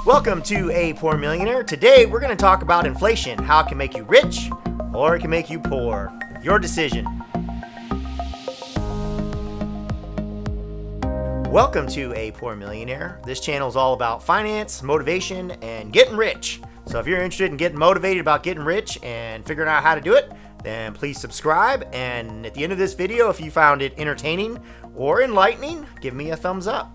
Welcome to A Poor Millionaire. Today we're going to talk about inflation, how it can make you rich or it can make you poor. Your decision. Welcome to A Poor Millionaire. This channel is all about finance, motivation, and getting rich. So if you're interested in getting motivated about getting rich and figuring out how to do it, then please subscribe. And at the end of this video, if you found it entertaining or enlightening, give me a thumbs up.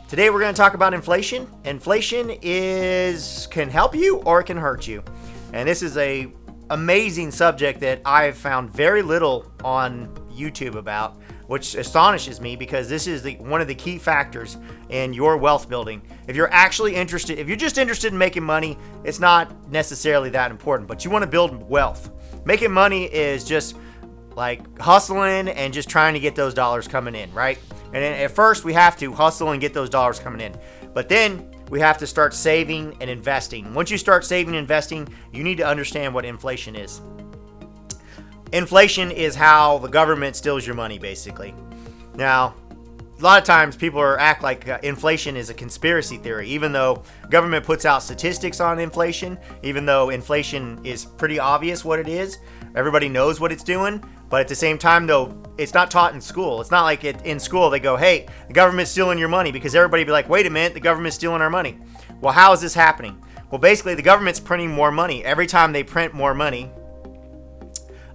Today we're going to talk about inflation. Inflation can help you or it can hurt you. And this is a amazing subject that I've found very little on YouTube about, which astonishes me because this is one of the key factors in your wealth building. If you're just interested in making money, it's not necessarily that important, but you want to build wealth. Making money is just like hustling and just trying to get those dollars coming in, right? And at first we have to hustle and get those dollars coming in, but then we have to start saving and investing. Once you start saving and investing, you need to understand what inflation is. Inflation is how the government steals your money, basically. Now, a lot of times people act like inflation is a conspiracy theory, even though government puts out statistics on inflation, even though inflation is pretty obvious what it is. Everybody knows what it's doing, but at the same time, though, it's not taught in school. It's not like in school they go, hey, the government's stealing your money, because everybody be like, wait a minute, the government's stealing our money. Well, how is this happening? Well, basically, the government's printing more money. Every time they print more money,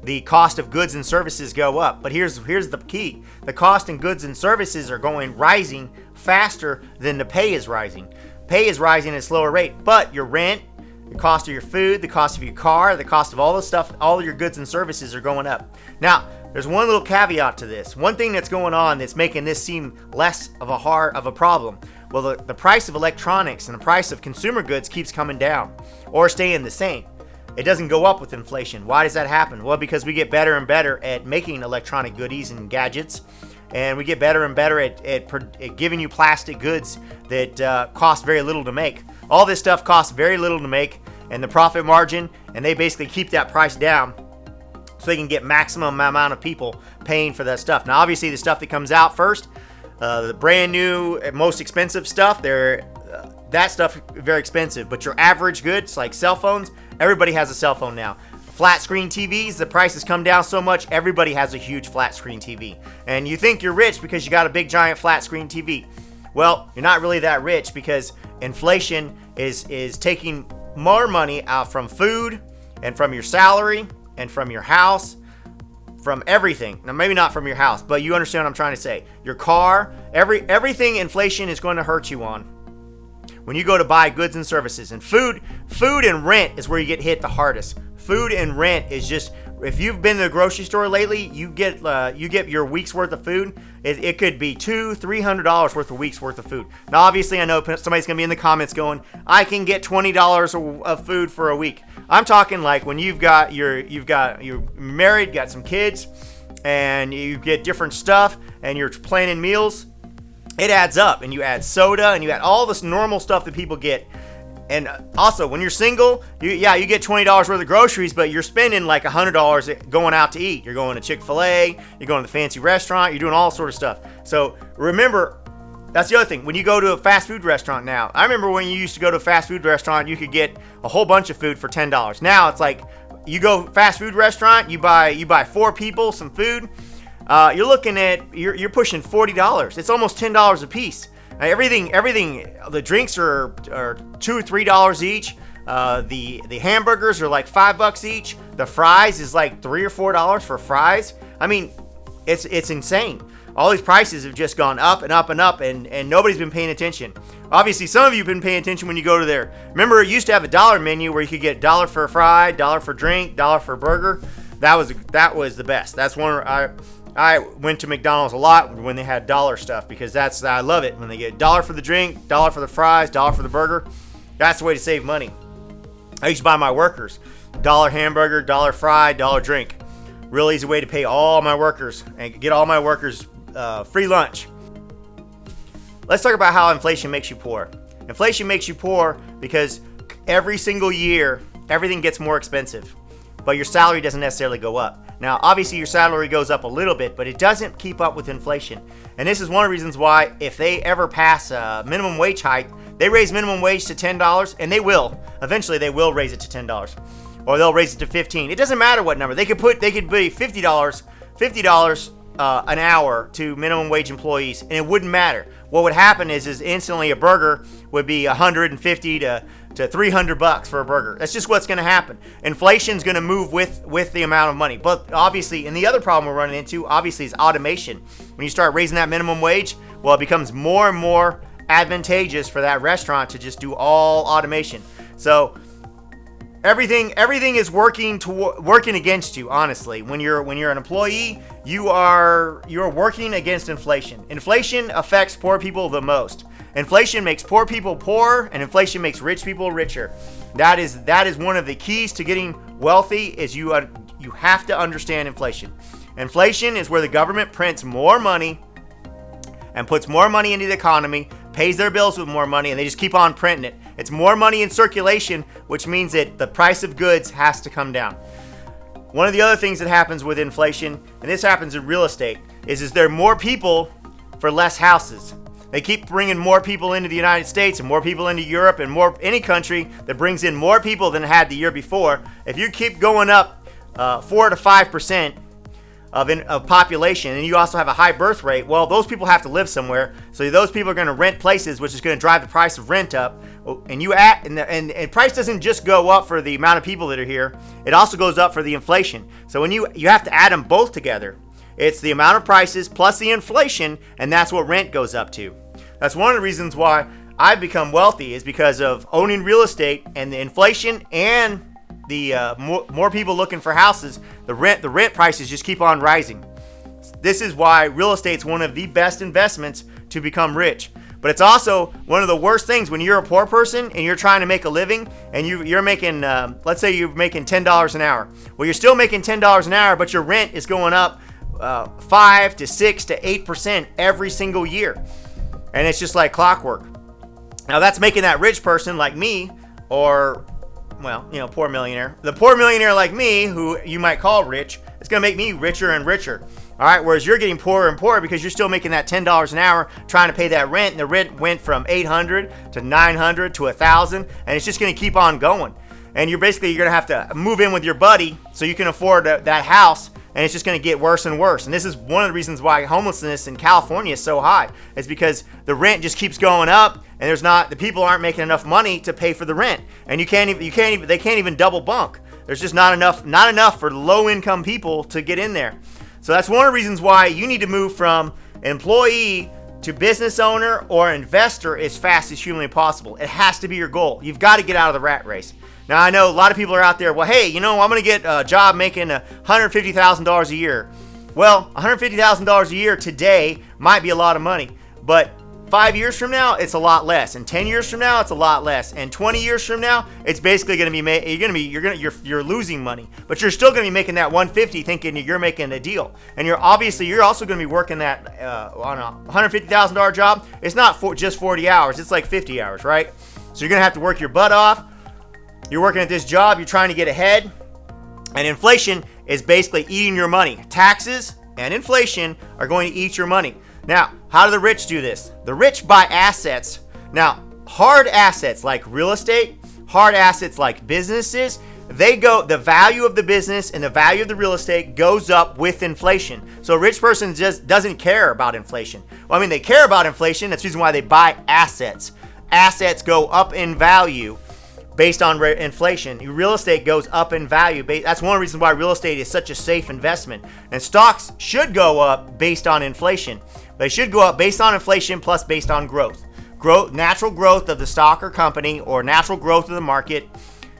the cost of goods and services go up. But here's the key. The cost in goods and services are rising faster than the pay is rising. Pay is rising at a slower rate, but your rent, the cost of your food, the cost of your car, the cost of all this stuff, all of your goods and services are going up. Now, there's one little caveat to this. One thing that's going on that's making this seem less of a problem. Well, the price of electronics and the price of consumer goods keeps coming down or staying the same. It doesn't go up with inflation. Why does that happen? Well, because we get better and better at making electronic goodies and gadgets, and we get better and better at giving you plastic goods that cost very little to make. All this stuff costs very little to make, and the profit margin, and they basically keep that price down so they can get maximum amount of people paying for that stuff. Now, obviously, the stuff that comes out first, the brand new, most expensive stuff, that stuff is very expensive. But your average goods, like cell phones, everybody has a cell phone now. Flat screen TVs, the prices come down so much, everybody has a huge flat screen TV. And you think you're rich because you got a big giant flat screen TV. Well, you're not really that rich because inflation is taking more money out from food and from your salary and from your house, from everything. Now, maybe not from your house, but you understand what I'm trying to say. Your car, everything inflation is going to hurt you on when you go to buy goods and services. And food and rent is where you get hit the hardest. Food and rent is just, if you've been to the grocery store lately, you get your week's worth of food. It could be $200-$300 worth of week's worth of food. Now, obviously, I know somebody's gonna be in the comments going, "I can get $20 of food for a week." I'm talking like when you're married, got some kids, and you get different stuff, and you're planning meals. It adds up, and you add soda, and you add all this normal stuff that people get. And also, when you're single, you get $20 worth of groceries, but you're spending like $100 going out to eat. You're going to Chick-fil-A, you're going to the fancy restaurant, you're doing all sort of stuff. So remember, that's the other thing. When you go to a fast food restaurant now, I remember when you used to go to a fast food restaurant, you could get a whole bunch of food for $10. Now it's like, you go fast food restaurant, you buy 4 people some food. You're looking at, you're pushing $40. It's almost $10 a piece. Everything. The drinks are $2 or $3 each. The hamburgers are like $5 each. The fries is like $3 or $4 for fries. I mean, it's insane. All these prices have just gone up and up and up, and nobody's been paying attention. Obviously, some of you have been paying attention when you go to there. Remember, it used to have a dollar menu where you could get $1 for a fry, $1 for a drink, $1 for a burger. That was the best. That's one I went to McDonald's a lot when they had dollar stuff, because I love it when they get $1 for the drink, $1 for the fries, $1 for the burger. That's the way to save money. I used to buy my workers $1 hamburger, $1 fry, $1 drink. Real easy way to pay all my workers and get all my workers free lunch. Let's talk about how inflation makes you poor. Inflation makes you poor because every single year everything gets more expensive, but your salary doesn't necessarily go up. Now, obviously, your salary goes up a little bit, but it doesn't keep up with inflation. And this is one of the reasons why, if they ever pass a minimum wage hike, They raise minimum wage to $10, and they will. Eventually, they will raise it to $10, or they'll raise it to $15. It doesn't matter what number. They could be $50 an hour to minimum wage employees, and it wouldn't matter. What would happen is instantly a burger would be $150 to $300 for a burger. That's just what's going to happen. Inflation's going to move with the amount of money. But obviously, and the other problem we're running into, obviously, is automation. When you start raising that minimum wage, well, it becomes more and more advantageous for that restaurant to just do all automation. So everything is working against you. Honestly, when you're an employee, you're working against inflation. Inflation affects poor people the most. Inflation makes poor people poorer, and inflation makes rich people richer. That is one of the keys to getting wealthy. Is you have to understand inflation. Inflation is where the government prints more money and puts more money into the economy, pays their bills with more money, and they just keep on printing it. It's more money in circulation, which means that the price of goods has to come down. One of the other things that happens with inflation, and this happens in real estate, is there are more people for less houses. They keep bringing more people into the United States and more people into Europe and any country that brings in more people than it had the year before. If you keep going up 4 to 5% of population, and you also have a high birth rate, well, those people have to live somewhere. So those people are going to rent places, which is going to drive the price of rent up. And price doesn't just go up for the amount of people that are here. It also goes up for the inflation. So when you have to add them both together. It's the amount of prices plus the inflation, and that's what rent goes up to. That's one of the reasons why I've become wealthy, is because of owning real estate and the inflation and the more people looking for houses. The rent prices just keep on rising. This is why real estate's one of the best investments to become rich. But it's also one of the worst things when you're a poor person and you're trying to make a living, and you're making, let's say you're making $10 an hour. Well, you're still making $10 an hour, but your rent is going up 5 to 6 to 8% every single year. And it's just like clockwork. Now that's making that rich person like me, or, well, poor millionaire. The poor millionaire like me, who you might call rich, it's going to make me richer and richer. All right, whereas you're getting poorer and poorer because you're still making that $10 an hour trying to pay that rent, and the rent went from $800 to $900 to $1,000, and it's just going to keep on going. And you're going to have to move in with your buddy so you can afford that house, and it's just going to get worse and worse. And this is one of the reasons why homelessness in California is so high. It's because the rent just keeps going up, and the people aren't making enough money to pay for the rent, and they can't even double bunk. There's just not enough for low-income people to get in there. So that's one of the reasons why you need to move from employee to business owner or investor as fast as humanly possible. It has to be your goal. You've got to get out of the rat race. Now, I know a lot of people are out there, well, hey, I'm going to get a job making $150,000 a year. Well, $150,000 a year today might be a lot of money, but 5 years from now, it's a lot less. And 10 years from now, it's a lot less. And 20 years from now, it's basically going to be you're losing money. But you're still going to be making that 150 thinking you're making a deal. And you're also going to be working that on a $150,000 job. It's not just 40 hours. It's like 50 hours, right? So you're going to have to work your butt off. You're working at this job. You're trying to get ahead. And inflation is basically eating your money. Taxes and inflation are going to eat your money. Now, how do the rich do this? The rich buy assets. Now, hard assets like real estate, hard assets like businesses, the value of the business and the value of the real estate goes up with inflation. So a rich person just doesn't care about inflation. Well, they care about inflation. That's the reason why they buy assets. Assets go up in value based on inflation. Real estate goes up in value. That's one of the reasons why real estate is such a safe investment. And stocks should go up based on inflation. They should go up based on inflation plus based on growth. Natural growth of the stock or company, or natural growth of the market.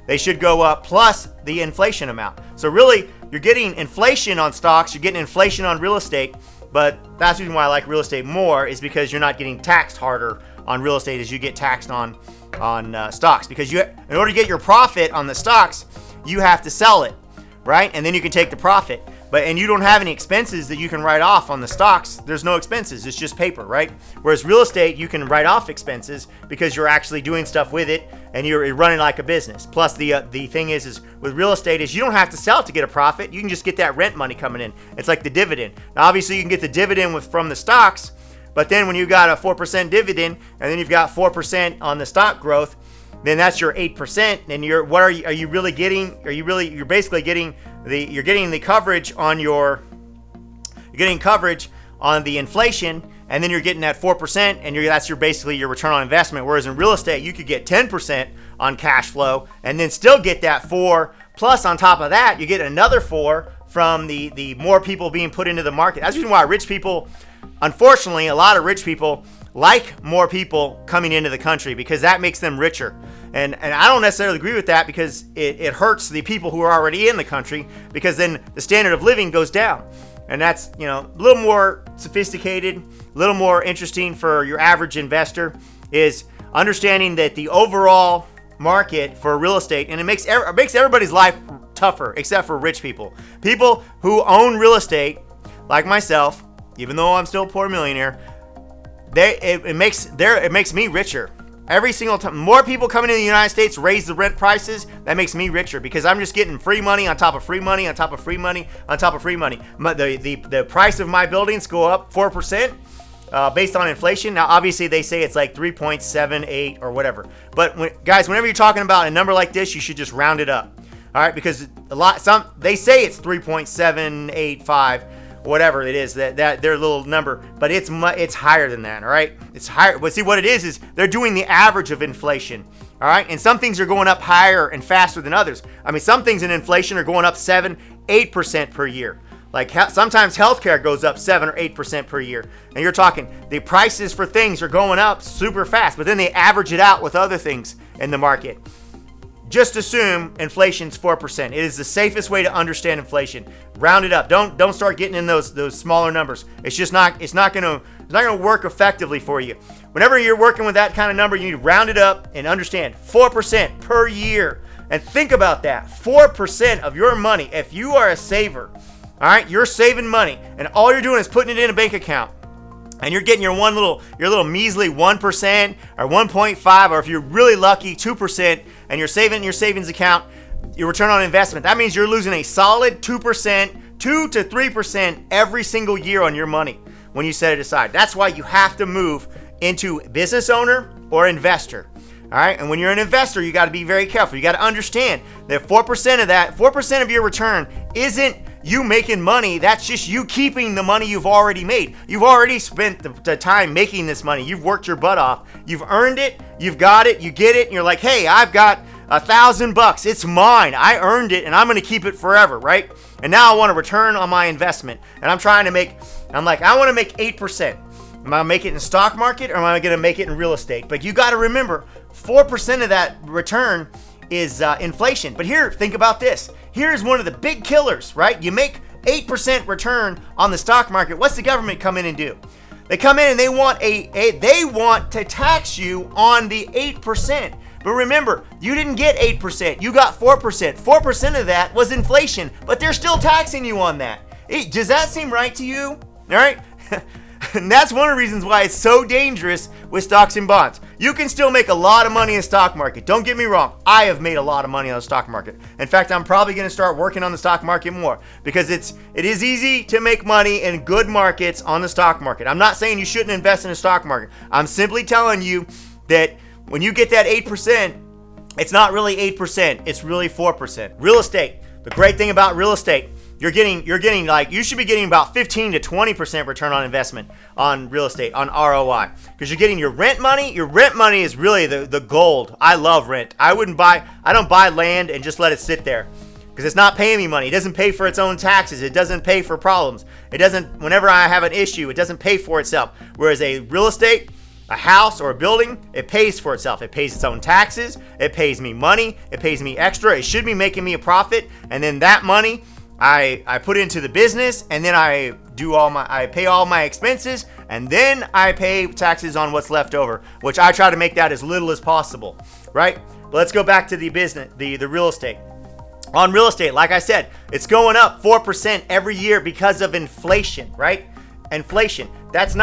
They should go up plus the inflation amount. So really, you're getting inflation on stocks, you're getting inflation on real estate, but that's the reason why I like real estate more, is because you're not getting taxed harder on real estate as you get taxed on stocks. Because in order to get your profit on the stocks, you have to sell it, right? And then you can take the profit. And you don't have any expenses that you can write off on the stocks. There's no expenses. It's just paper, right? Whereas real estate, you can write off expenses because you're actually doing stuff with it and you're running like a business. Plus, the thing is with real estate is you don't have to sell it to get a profit. You can just get that rent money coming in. It's like the dividend. Now, obviously, you can get the dividend from the stocks, But then when you got a 4% dividend, and then you've got 4% on the stock growth, then that's your 8%. And are you really getting? You're basically getting the coverage on the inflation, and then you're getting that 4%, and that's basically your return on investment. Whereas in real estate, you could get 10% on cash flow, and then still get that 4. Plus, on top of that, you get another 4 from the more people being put into the market. That's the reason why rich people, unfortunately, a lot of rich people like more people coming into the country, because that makes them richer. And I don't necessarily agree with that, because it hurts the people who are already in the country, because then the standard of living goes down. And that's, a little more sophisticated, a little more interesting for your average investor, is understanding that the overall market for real estate, and it makes everybody's life tougher except for rich people. People who own real estate, like myself, even though I'm still a poor millionaire, it makes me richer. Every single time more people coming into the United States raise the rent prices, that makes me richer, because I'm just getting free money on top of free money on top of free money on top of free money. The price of my buildings go up 4% based on inflation. Now, obviously, they say it's like 3.78 or whatever. But whenever you're talking about a number like this, you should just round it up. All right, because they say it's 3.785. Whatever it is, that their little number, but it's higher than that. All right, it's higher. But see, what it is they're doing the average of inflation. All right, and some things are going up higher and faster than others. I mean, some things in inflation are going up 7-8% per year. Like sometimes healthcare goes up 7 or 8% per year, and you're talking the prices for things are going up super fast. But then they average it out with other things in the market. Just assume inflation's 4%. It is the safest way to understand inflation. Round it up. Don't start getting in those smaller numbers. It's just not. It's not gonna work effectively for you. Whenever you're working with that kind of number, you need to round it up and understand 4% per year. And think about that. 4% of your money. If you are a saver, all right, you're saving money, and all you're doing is putting it in a bank account. And you're getting your little measly 1% or 1.5, or if you're really lucky, 2%, and you're saving in your savings account, your return on investment. That means you're losing a solid 2%, 2 to 3% every single year on your money when you set it aside. That's why you have to move into business owner or investor. All right, and when you're an investor, you got to be very careful. You got to understand that 4% of your return isn't you making money. That's just you keeping the money you've already made. You've already spent the time making this money. You've worked your butt off. You've earned it. You've got it. You get it. And you're like, hey, I've got $1,000. It's mine. I earned it, and I'm going to keep it forever, right? And now I want a return on my investment. And I want to make 8%. Am I going to make it in the stock market, or am I going to make it in real estate? But you got to remember, 4% of that return is inflation. But here, think about this. Here's one of the big killers, right? You make 8% return on the stock market. What's the government come in and do? They come in and they want they want to tax you on the 8%. But remember, you didn't get 8%. You got 4%. 4% of that was inflation, but they're still taxing you on that. Does that seem right to you? All right? And that's one of the reasons why it's so dangerous with stocks and bonds. You can still make a lot of money in the stock market. Don't get me wrong. I have made a lot of money on the stock market. In fact, I'm probably going to start working on the stock market more, because it is easy to make money in good markets on the stock market. I'm not saying you shouldn't invest in the stock market. I'm simply telling you that when you get that 8%, it's not really 8%. It's really 4%. Real estate. The great thing about real estate, you should be getting about 15 to 20% return on investment on real estate, on ROI, because you're getting your rent money. Your rent money is really the gold. I love rent. I don't buy land and just let it sit there, because it's not paying me money. It doesn't pay for its own taxes. It doesn't pay for problems. Whenever I have an issue, it doesn't pay for itself. Whereas a real estate, a house or a building, it pays for itself. It pays its own taxes. It pays me money. It pays me extra. It should be making me a profit. And then that money, I put into the business, and then I pay all my expenses, and then I pay taxes on what's left over, which I try to make that as little as possible, right? But let's go back to the business, the real estate. On real estate, like I said, it's going up 4% every year because of inflation, right? Inflation. That's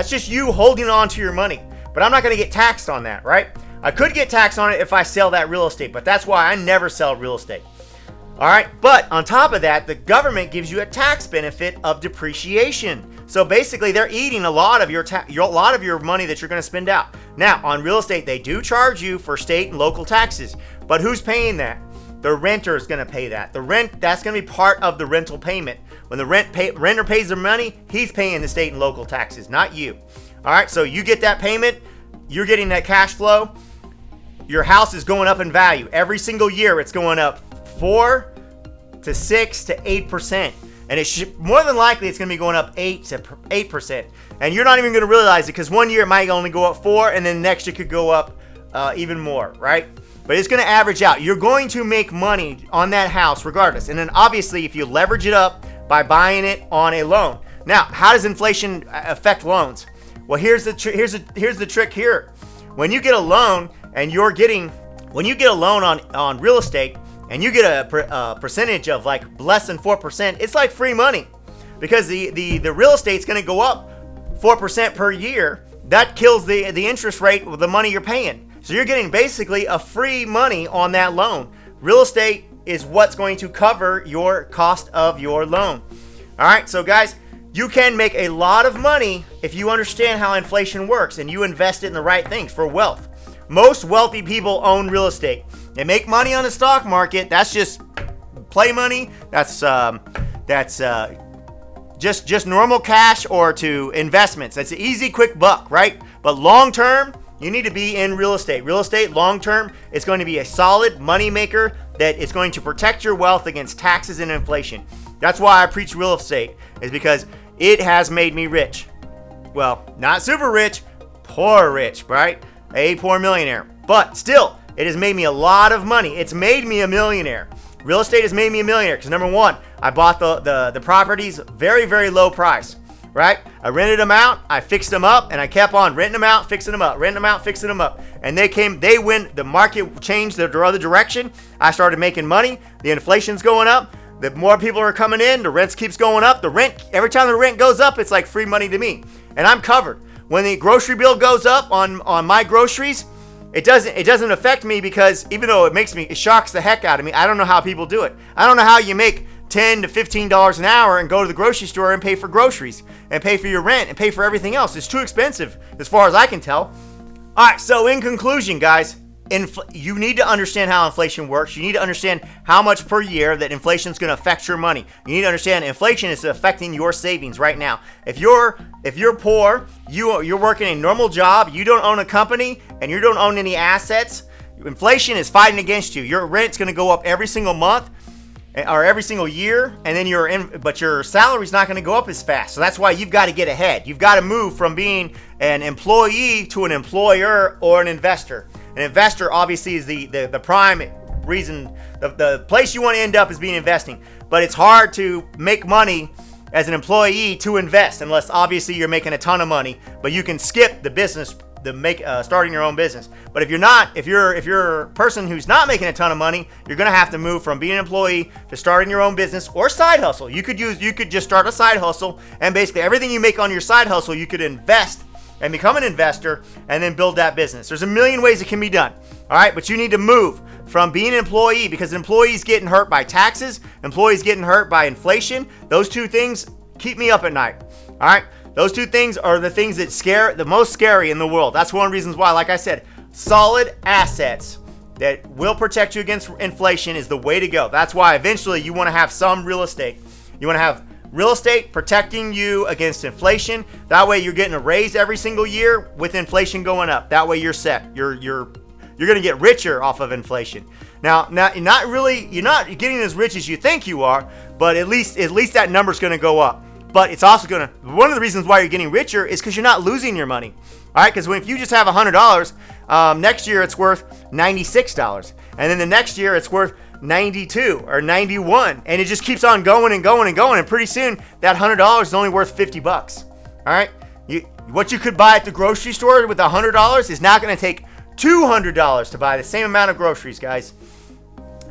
just you holding on to your money. But I'm not going to get taxed on that, right? I could get taxed on it if I sell that real estate, but that's why I never sell real estate. All right, but on top of that, the government gives you a tax benefit of depreciation. So basically, they're eating a lot of your money that you're going to spend out. Now, on real estate, they do charge you for state and local taxes, but who's paying that? The renter is going to pay that. The rent, that's going to be part of the rental payment. When the renter pays their money, he's paying the state and local taxes, not you. All right, so you get that payment, you're getting that cash flow. Your house is going up in value. Every single year, it's going up 4 to 6 to 8%. And more than likely, it's going to be going up 8%. And you're not even going to realize it, because one year it might only go up 4, and then next year could go up even more, right? But it's going to average out. You're going to make money on that house regardless. And then obviously, if you leverage it up by buying it on a loan. Now, how does inflation affect loans? Well, here's the trick here. When you get a loan and when you get a loan on real estate, and you get a percentage of like less than 4%, it's like free money, because the real estate's going to go up 4% per year. That kills the interest rate with the money you're paying. So you're getting basically a free money on that loan. Real estate is what's going to cover your cost of your loan. All right, so guys, you can make a lot of money if you understand how inflation works and you invest it in the right things for wealth. Most wealthy people own real estate. They make money on the stock market. That's just play money. That's just normal cash or to investments. That's an easy, quick buck, right? But long term, you need to be in real estate. Real estate, long term, is going to be a solid money maker that is going to protect your wealth against taxes and inflation. That's why I preach real estate, is because it has made me rich. Well, not super rich, poor rich, right? A poor millionaire. But still, it has made me a lot of money. It's made me a millionaire. Real estate has made me a millionaire because, number one, I bought the properties very, very low price, right? I rented them out, I fixed them up, and I kept on renting them out, fixing them up, renting them out, fixing them up. And the market changed the other direction. I started making money. The inflation's going up. The more people are coming in, the rents keeps going up. Every time the rent goes up, it's like free money to me. And I'm covered. When the grocery bill goes up on my groceries, it doesn't affect me, because even though it shocks the heck out of me, I don't know how people do it. I don't know how you make $10 to $15 an hour and go to the grocery store and pay for groceries and pay for your rent and pay for everything else. It's too expensive as far as I can tell. All right, so in conclusion, guys, you need to understand how inflation works. You need to understand how much per year that inflation is going to affect your money. You need to understand inflation is affecting your savings right now. If you're poor, you're working a normal job, you don't own a company, and you don't own any assets, inflation is fighting against you. Your rent's going to go up every single month or every single year, and then but your salary's not going to go up as fast. So that's why you've got to get ahead. You've got to move from being an employee to an employer or an investor. An investor obviously is the prime reason, the place you want to end up is being investing. But it's hard to make money as an employee to invest unless obviously you're making a ton of money. But you can skip the business, starting your own business. But if you're a person who's not making a ton of money, you're gonna have to move from being an employee to starting your own business or side hustle. You could just start a side hustle, and basically everything you make on your side hustle, you could invest and become an investor and then build that business. There's a million ways it can be done. All right, but you need to move from being an employee, because employees getting hurt by taxes, employees getting hurt by inflation. Those two things keep me up at night. All right, those two things are the things that scare the most scary in the world. That's one of the reasons why, like I said, solid assets that will protect you against inflation is the way to go. That's why eventually you want to have some real estate. You want to have real estate protecting you against inflation. That way you're getting a raise every single year with inflation going up. That way you're set. You're going to get richer off of inflation. Now, you're not getting as rich as you think you are, but at least that number's going to go up. But it's also going to, one of the reasons why you're getting richer is because you're not losing your money. All right, because if you just have $100, next year it's worth $96. And then the next year it's worth 92 or 91, and it just keeps on going and going and going, and pretty soon that $100 is only worth $50. All right, what you could buy at the grocery store with $100 is now going to take $200 to buy the same amount of groceries, guys.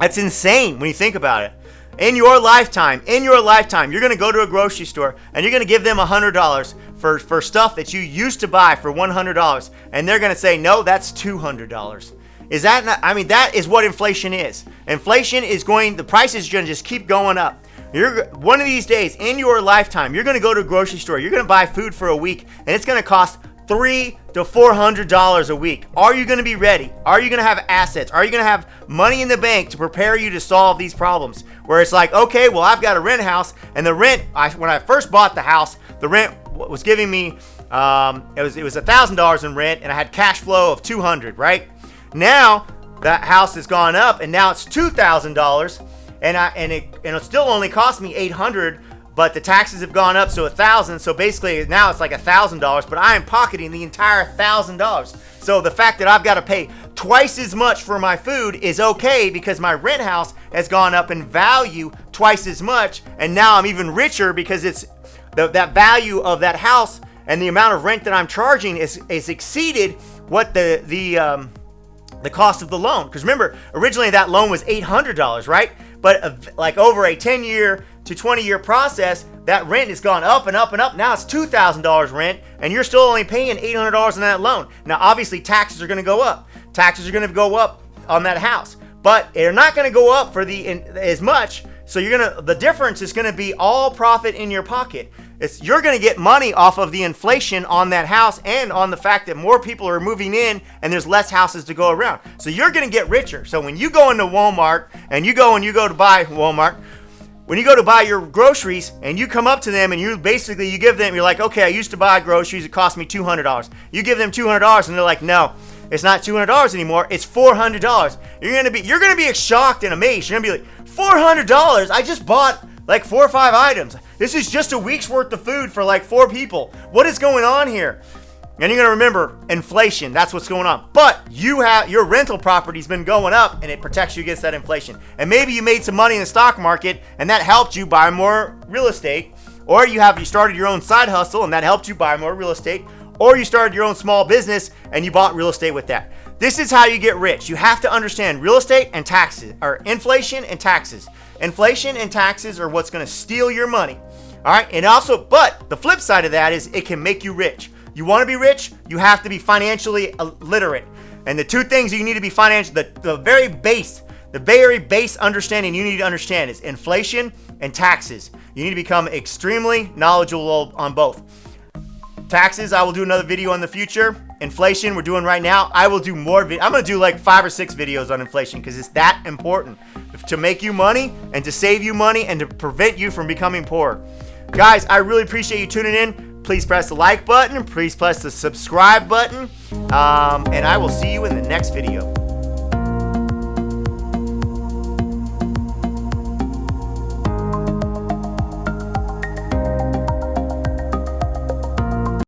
That's insane when you think about it. In your lifetime, you're going to go to a grocery store and you're going to give them $100 for stuff that you used to buy for $100, and they're going to say, no, that's $200. Is that not, that is what inflation is. Inflation is the price is going to just keep going up. One of these days in your lifetime, you're going to go to a grocery store. You're going to buy food for a week, and it's going to cost $300 to $400 a week. Are you going to be ready? Are you going to have assets? Are you going to have money in the bank to prepare you to solve these problems? Where it's like, okay, well, I've got to rent a house, and the rent, when I first bought the house, the rent was giving me, it was $1,000 in rent, and I had cash flow of $200, right? Now, that house has gone up, and now it's $2,000, and it still only cost me $800, but the taxes have gone up, so $1,000. So basically now it's like $1,000, but I am pocketing the entire $1,000. So the fact that I've got to pay twice as much for my food is okay because my rent house has gone up in value twice as much, and now I'm even richer because it's that value of that house and the amount of rent that I'm charging is exceeded what the cost of the loan. Because remember, originally that loan was $800, right? But like over a 10-year to 20-year process, that rent has gone up and up and up. Now it's $2,000 rent, and you're still only paying $800 on that loan. Now, obviously, taxes are going to go up. Taxes are going to go up on that house, but they're not going to go up for as much. So the difference is going to be all profit in your pocket. You're going to get money off of the inflation on that house and on the fact that more people are moving in and there's less houses to go around. So you're going to get richer. So when you go into Walmart and you go to buy Walmart, when you go to buy your groceries and you come up to them and you give them, you're like, okay, I used to buy groceries. It cost me $200. You give them $200 and they're like, no, it's not $200 anymore. It's $400. You're going to be shocked and amazed. You're going to be like, $400? I just bought like 4 or 5 items. This is just a week's worth of food for like 4 people. What is going on here? And you're going to remember inflation. That's what's going on. But your rental property's been going up and it protects you against that inflation. And maybe you made some money in the stock market and that helped you buy more real estate. Or you started your own side hustle and that helped you buy more real estate. Or you started your own small business and you bought real estate with that. This is how you get rich. You have to understand real estate and taxes, or inflation and taxes. Inflation and taxes are what's going to steal your money. All right. And also, but the flip side of that is it can make you rich. You want to be rich, you have to be financially literate. And the two things you need to be the very base understanding you need to understand is inflation and taxes. You need to become extremely knowledgeable on both. Taxes, I will do another video in the future. Inflation, we're doing right now. I will do more. I'm going to do like 5 or 6 videos on inflation because it's that important to make you money and to save you money and to prevent you from becoming poor. Guys, I really appreciate you tuning in. Please press the like button. Please press the subscribe button. And I will see you in the next video.